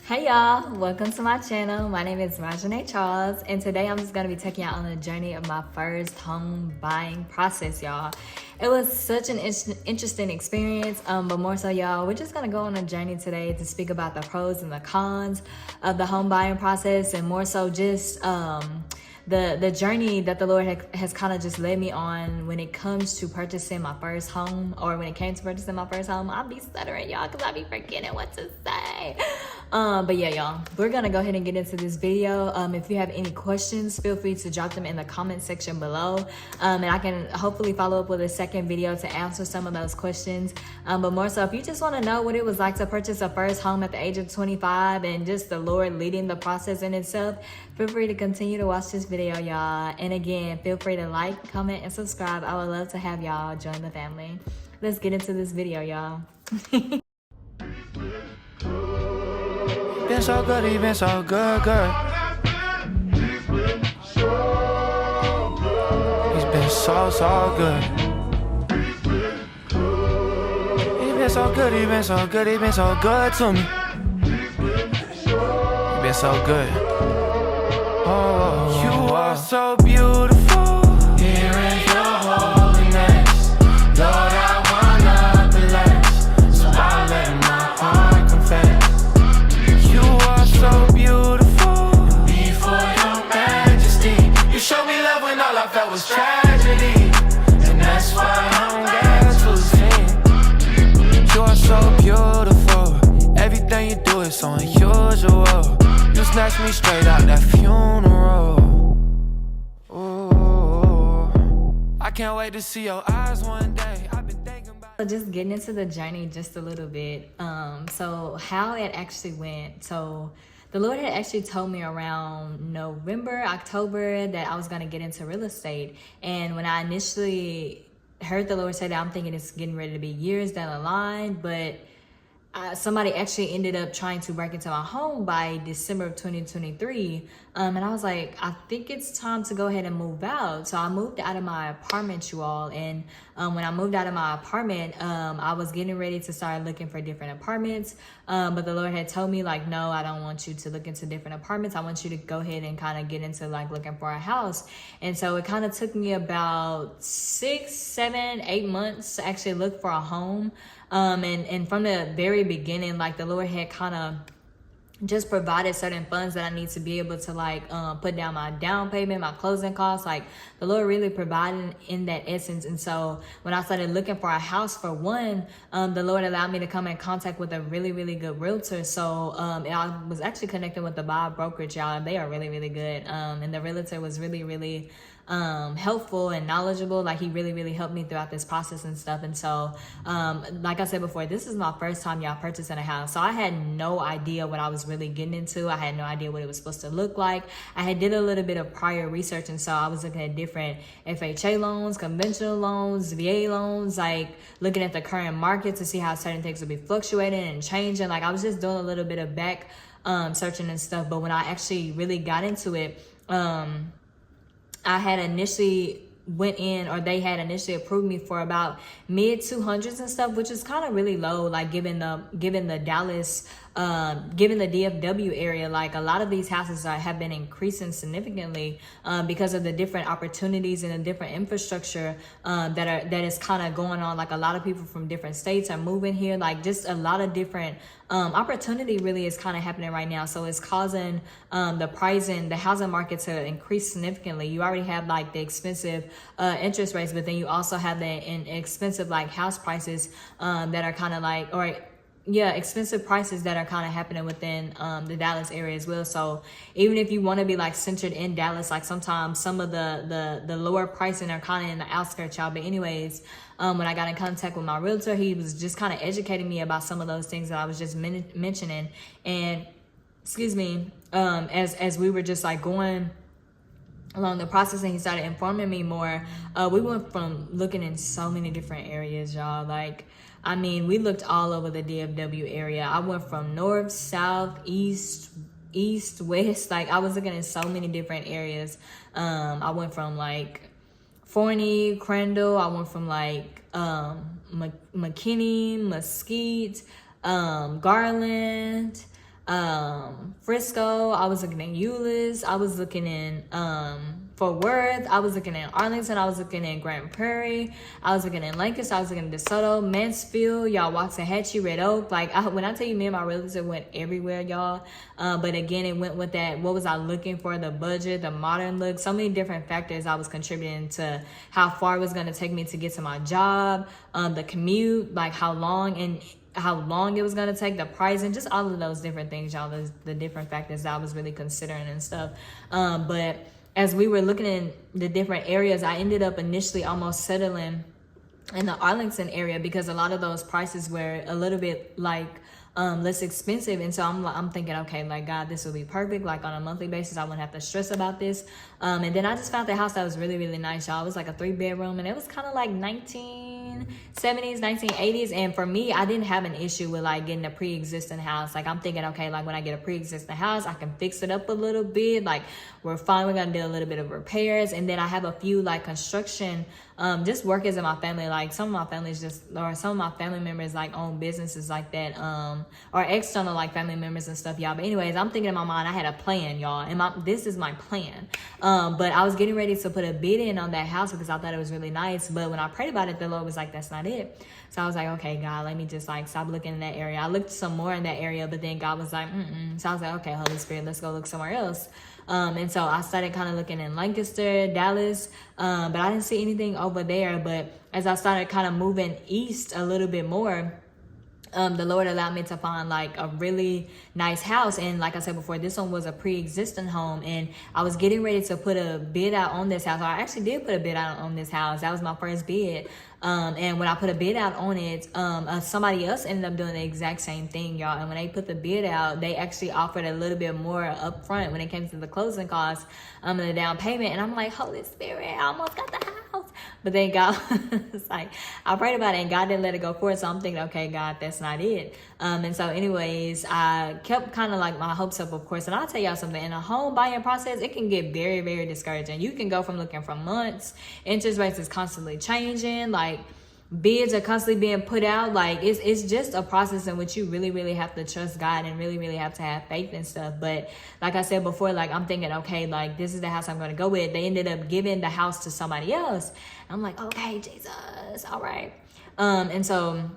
Hey y'all, welcome to my channel. My name is Rajane Charles, and today I'm just gonna be taking y'all on a journey of my first home buying process, y'all. It was such an interesting experience, but more so, y'all, we're just gonna go on a journey today to speak about the pros and the cons of the home buying process, and more so just the journey that the Lord has kind of just led me on when it comes to purchasing my first home, or when it came to purchasing my first home. I'll be stuttering, y'all, because I be forgetting what to say. But yeah, y'all, we're gonna go ahead and get into this video. If you have any questions, feel free to drop them in the comment section below, and I can hopefully follow up with a second video to answer some of those questions. But more so, if you just want to know what it was like to purchase a first home at the age of 25 and just the Lord leading the process in itself, feel free to continue to watch this video, y'all. And again, feel free to like, comment, and subscribe. I would love to have y'all join the family. Let's get into this video, y'all. Been so good, he been so good, good. He's been so good. He been so good, he been so good, he been so good to me. He been so good. Oh, you are so beautiful. Here is your holiness. Lord, I wanna bless. So I let my heart confess. You are so beautiful. Before your majesty, you showed me love when all I felt was tragedy. And that's why I'm glad to sing. You are so beautiful. Everything you do is so unusual. You snatched me straight out that funeral. Ooh, I can't wait to see your eyes one day. I've been thinking about. So just getting into the journey just a little bit. So how it actually went. So the Lord had actually told me around November, October that I was gonna get into real estate. And when I initially heard the Lord say that, I'm thinking it's getting ready to be years down the line, but somebody actually ended up trying to break into my home by December of 2023. And I was like, I think it's time to go ahead and move out. So I moved out of my apartment, you all. And when I moved out of my apartment, I was getting ready to start looking for different apartments. But the Lord had told me, like, no, I don't want you to look into different apartments. I want you to go ahead and kind of get into like looking for a house. And so it kind of took me about 6, 7, 8 months to actually look for a home. And from the very beginning, like, the Lord had kind of just provided certain funds that I need to be able to like put down my down payment, my closing costs. Like, the Lord really provided in that essence. And so when I started looking for a house, for one, the Lord allowed me to come in contact with a really, really good realtor. So I was actually connected with the Bob brokerage, y'all. They are really, really good. And the realtor was really, really helpful and knowledgeable. Like, he really, really helped me throughout this process and stuff. And so like I said before, this is my first time, y'all, purchasing a house. So I had no idea what I was really getting into. I had no idea what it was supposed to look like. I had did a little bit of prior research, and so I was looking at different FHA loans, conventional loans, VA loans, like looking at the current market to see how certain things would be fluctuating and changing. Like, I was just doing a little bit of back searching and stuff. But when I actually really got into it, I had initially went in, or they had initially approved me for about mid 200s and stuff, which is kind of really low, like given the Dallas, given the DFW area. Like, a lot of these houses have been increasing significantly because of the different opportunities and the different infrastructure that is kind of going on. Like, a lot of people from different states are moving here. Like, just a lot of different opportunity really is kind of happening right now. So it's causing the pricing, the housing market to increase significantly. You already have like the expensive interest rates, but then you also have the expensive like house prices that are kind of like, or yeah, expensive prices that are kind of happening within the Dallas area as well. So even if you want to be like centered in Dallas, like sometimes some of the lower pricing are kind of in the outskirts, y'all. But anyways, when I got in contact with my realtor, he was just kind of educating me about some of those things that I was just mentioning. And excuse me, as we were just like going along the process, and he started informing me more, we went from looking in so many different areas, y'all. Like, I mean, we looked all over the DFW area. I went from north, south, east, west. Like, I was looking in so many different areas. I went from like Forney, Crandall. I went from like McKinney, Mesquite, Garland, Frisco. I was looking in Euless. I was looking in Fort Worth. I was looking in Arlington. I was looking in Grand Prairie. I was looking in Lancaster. I was looking in DeSoto, Mansfield, y'all, Waxahachie, Red Oak. Like, when I tell you, me and my realtor went everywhere, y'all. But again, it went with that. What was I looking for? The budget, the modern look, so many different factors I was contributing to how far it was going to take me to get to my job, the commute, like how long it was going to take, the price, and just all of those different things, y'all, the different factors that I was really considering and stuff. But as we were looking in the different areas, I ended up initially almost settling in the Arlington area because a lot of those prices were a little bit like less expensive. And so I'm thinking, okay, like, God, this will be perfect. Like, on a monthly basis, I wouldn't have to stress about this. And then I just found the house that was really, really nice, y'all. It was like a 3-bedroom, and it was kind of like 1970s, 1980s. And for me, I didn't have an issue with like getting a pre-existing house. Like, I'm thinking, okay, like when I get a pre-existing house, I can fix it up a little bit. Like, we're fine. We're going to do a little bit of repairs. And then I have a few like construction just workers in my family. Like, some of my family members like own businesses like that, or external like family members and stuff, y'all. But anyways, I'm thinking in my mind, I had a plan, y'all, and this is my plan. But I was getting ready to put a bid in on that house because I thought it was really nice. But when I prayed about it, the Lord was like, that's not it. So I was like, okay, God, let me just like stop looking in that area. I looked some more in that area, but then God was like, So I was like, okay, Holy Spirit, let's go look somewhere else. And so I started kind of looking in Lancaster, Dallas, but I didn't see anything over there. But as I started kind of moving east a little bit more, the Lord allowed me to find like a really nice house. And like I said before, this one was a pre-existing home, and I was getting ready to put a bid out on this house. I actually did put a bid out on this house. That was my first bid. And when I put a bid out on it, somebody else ended up doing the exact same thing, y'all. And when they put the bid out, they actually offered a little bit more up front when it came to the closing costs, and the down payment. And I'm like, Holy Spirit, I almost got the house. But then God was like, I prayed about it and God didn't let it go forward. So I'm thinking, okay, God, that's not it. And so anyways, I kept kind of like my hopes up, of course. And I'll tell y'all something, in a home buying process, it can get very, very discouraging. You can go from looking for months, interest rates is constantly changing, like bids are constantly being put out. Like, it's just a process in which you really, really have to trust God and really, really have to have faith and stuff. But like I said before, like, I'm thinking, okay, like, this is the house I'm going to go with. They ended up giving the house to somebody else. I'm like, okay, Jesus, all right. And so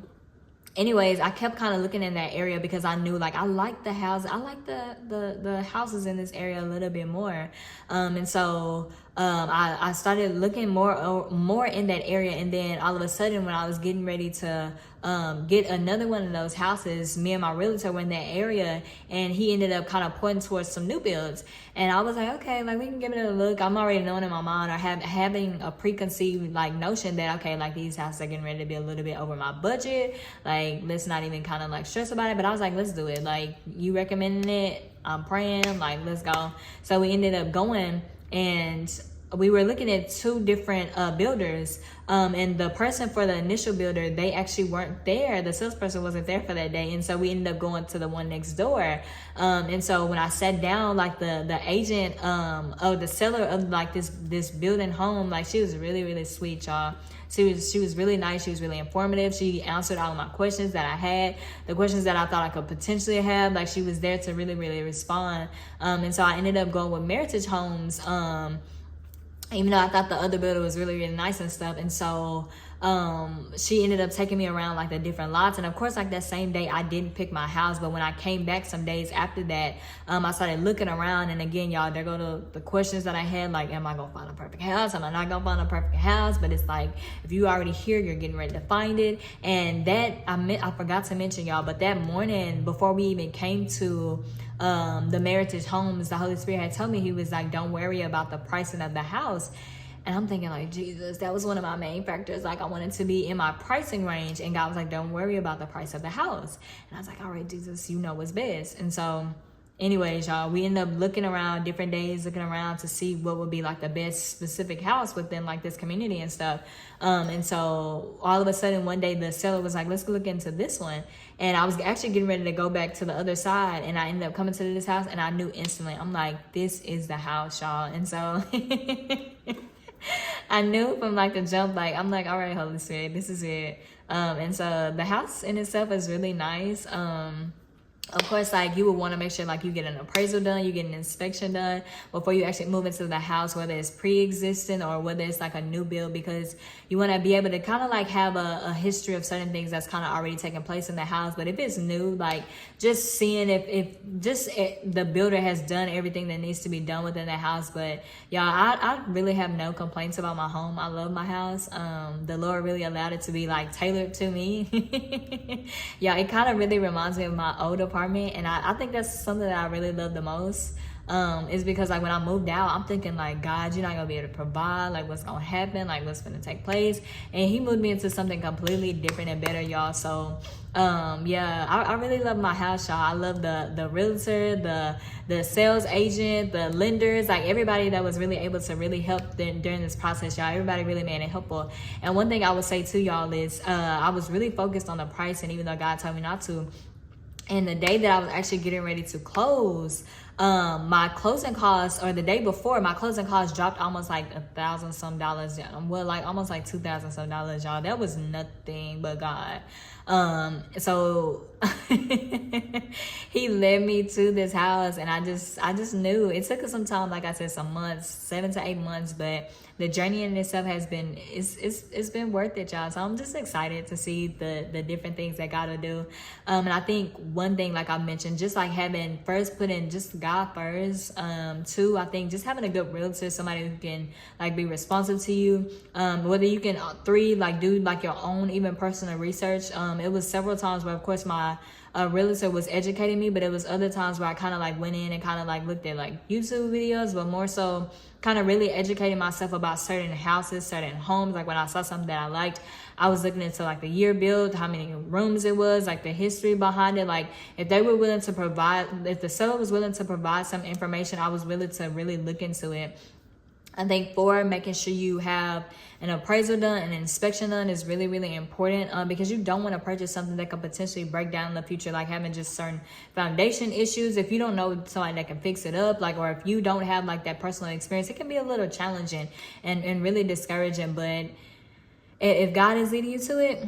anyways, I kept kind of looking in that area because I knew, like, I like the house. I like the houses in this area a little bit more. And so I started looking more in that area. And then all of a sudden, when I was getting ready to get another one of those houses, me and my realtor were in that area, and he ended up kind of pointing towards some new builds. And I was like, okay, like, we can give it a look. I'm already knowing in my mind, or having a preconceived like notion that, okay, like, these houses are getting ready to be a little bit over my budget. Like, let's not even kind of like stress about it. But I was like, let's do it. Like, you recommending it, I'm praying, like, let's go. So we ended up going, and we were looking at 2 different builders, and the person for the initial builder, they actually weren't there. The salesperson wasn't there for that day, and so we ended up going to the one next door. And so when I sat down, like, the agent of the seller of like this building home, like, she was really, really sweet, y'all. She was really nice. She was really informative. She answered all of my questions that I had, the questions that I thought I could potentially have. Like, she was there to really, really respond. And so I ended up going with Meritage Homes, even though I thought the other builder was really, really nice and stuff. And so she ended up taking me around like the different lots. And of course, like, that same day I didn't pick my house, but when I came back some days after that, I started looking around. And again, y'all, there go the questions that I had, like, am I gonna find a perfect house? Am I not gonna find a perfect house? But it's like, if you already here, you're getting ready to find it. And that I forgot to mention, y'all, but that morning before we even came to the Meritage Homes, the Holy Spirit had told me, he was like, don't worry about the pricing of the house. And I'm thinking, like, Jesus, that was one of my main factors. Like, I wanted to be in my pricing range. And God was like, don't worry about the price of the house. And I was like, all right, Jesus, you know what's best. And so anyways, y'all, we ended up looking around different days, looking around to see what would be like the best specific house within like this community and stuff. And so all of a sudden one day the seller was like, let's go look into this one. And I was actually getting ready to go back to the other side, and I ended up coming to this house, and I knew instantly, I'm like, this is the house, y'all. And so I knew from like the jump, like, I'm like, all right, Holy Spirit, this is it. And so the house in itself is really nice. Of course, like you would want to make sure like you get an appraisal done, you get an inspection done before you actually move into the house, whether it's pre-existing or whether it's like a new build, because you want to be able to kind of like have a history of certain things that's kind of already taking place in the house. But if it's new, like just seeing if the builder has done everything that needs to be done within the house. But y'all, I really have no complaints about my home. I love my house. The Lord really allowed it to be like tailored to me. Yeah, it kind of really reminds me of my old apartment, and I think that's something that I really love the most. Is because like when I moved out, I'm thinking like, God, you're not gonna be able to provide, like what's gonna happen, like what's gonna take place. And he moved me into something completely different and better, y'all. So yeah, I really love my house, y'all. I love the realtor, the sales agent, the lenders, like everybody that was really able to really help during this process, y'all. Everybody really made it helpful. And one thing I would say to y'all is I was really focused on the price, and even though God told me not to. And the day that I was actually getting ready to close, my closing costs, or the day before, my closing costs dropped almost like $1,000 some. Well, like almost like $2,000 some, y'all. That was nothing but God. So he led me to this house, and I just knew it took us some time, like I said, some months, 7 to 8 months, but the journey in itself has been, it's been worth it, y'all. So I'm just excited to see the different things that God will do. And I think one thing, like I mentioned, just like having first put in just God first. Two, I think just having a good realtor, somebody who can like be responsive to you. Whether you can, three, like do like your own even personal research. It was several times where, of course, my realtor was educating me, but it was other times where I kind of like went in and kind of like looked at like YouTube videos, but more so kind of really educating myself about certain houses, certain homes. Like when I saw something that I liked, I was looking into like the year build, how many rooms it was, like the history behind it. Like if they were willing to provide, if the seller was willing to provide some information, I was willing to really look into it. I think 4, making sure you have an appraisal done and an inspection done is really, really important, because you don't want to purchase something that could potentially break down in the future, like having just certain foundation issues. If you don't know somebody that can fix it up, like, or if you don't have like that personal experience, it can be a little challenging and really discouraging. But if God is leading you to it,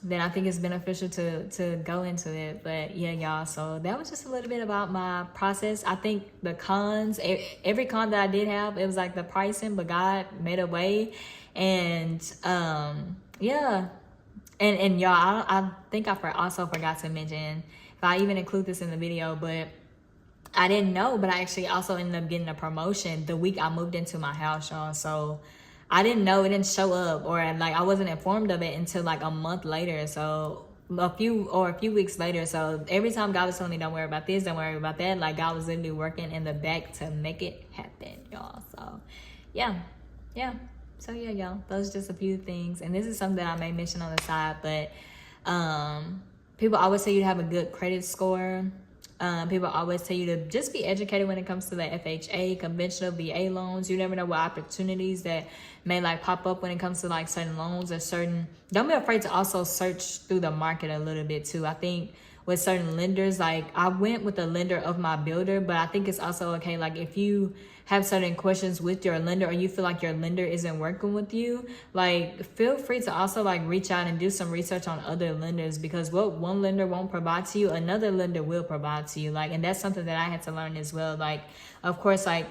then I think it's beneficial to go into it. But yeah, y'all, so that was just a little bit about my process. I think the cons, every con that I did have, it was like the pricing, but God made a way. And yeah, and y'all, I think I also forgot to mention, if I even include this in the video, but I didn't know, but I actually also ended up getting a promotion the week I moved into my house, y'all. So I didn't know, it didn't show up, or like I wasn't informed of it until like a month later. So a few weeks later. So every time God was telling me, don't worry about this, don't worry about that, like God was literally working in the back to make it happen, y'all. So yeah. So yeah, y'all, those are just a few things. And this is something that I may mention on the side, but people always say you have a good credit score. People always tell you to just be educated when it comes to the FHA, conventional VA loans. You never know what opportunities that may like pop up when it comes to like certain loans or certain. Don't be afraid to also search through the market a little bit too. I think with certain lenders, like I went with the lender of my builder, but I think it's also okay, like if you have certain questions with your lender, or you feel like your lender isn't working with you, like feel free to also like reach out and do some research on other lenders, because what one lender won't provide to you, another lender will provide to you. Like, and that's something that I had to learn as well. Like, of course, like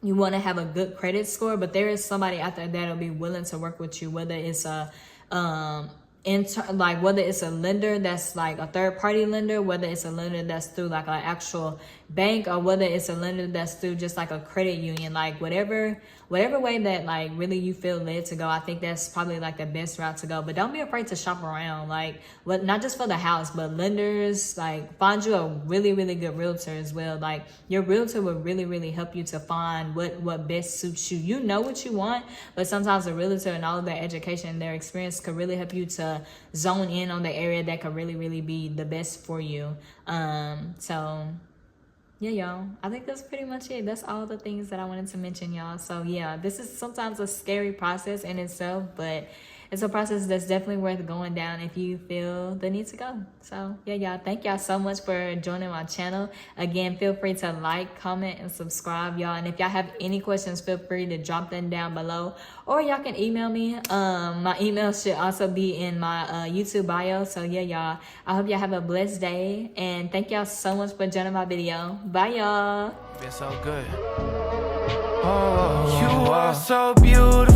you want to have a good credit score, but there is somebody out there that'll be willing to work with you, whether it's a whether it's a lender that's like a third-party lender, whether it's a lender that's through like an actual bank, or whether it's a lender that's through just like a credit union. Like whatever way that like really you feel led to go, I think that's probably like the best route to go. But don't be afraid to shop around, like not just for the house, but lenders. Like find you a really, really good realtor as well. Like your realtor will really, really help you to find what best suits you. You know what you want, but sometimes a realtor and all of their education and their experience could really help you to zone in on the area that could really, really be the best for you. So yeah, y'all, I think that's pretty much it. That's all the things that I wanted to mention, y'all. So yeah, this is sometimes a scary process in itself, but it's a process that's definitely worth going down if you feel the need to go. So yeah, y'all, thank y'all so much for joining my channel. Again, feel free to like, comment, and subscribe, y'all. And if y'all have any questions, feel free to drop them down below, or y'all can email me. My email should also be in my YouTube bio. So yeah, y'all, I hope y'all have a blessed day, and thank y'all so much for joining my video. Bye, y'all. Been so good. Oh, you are so beautiful.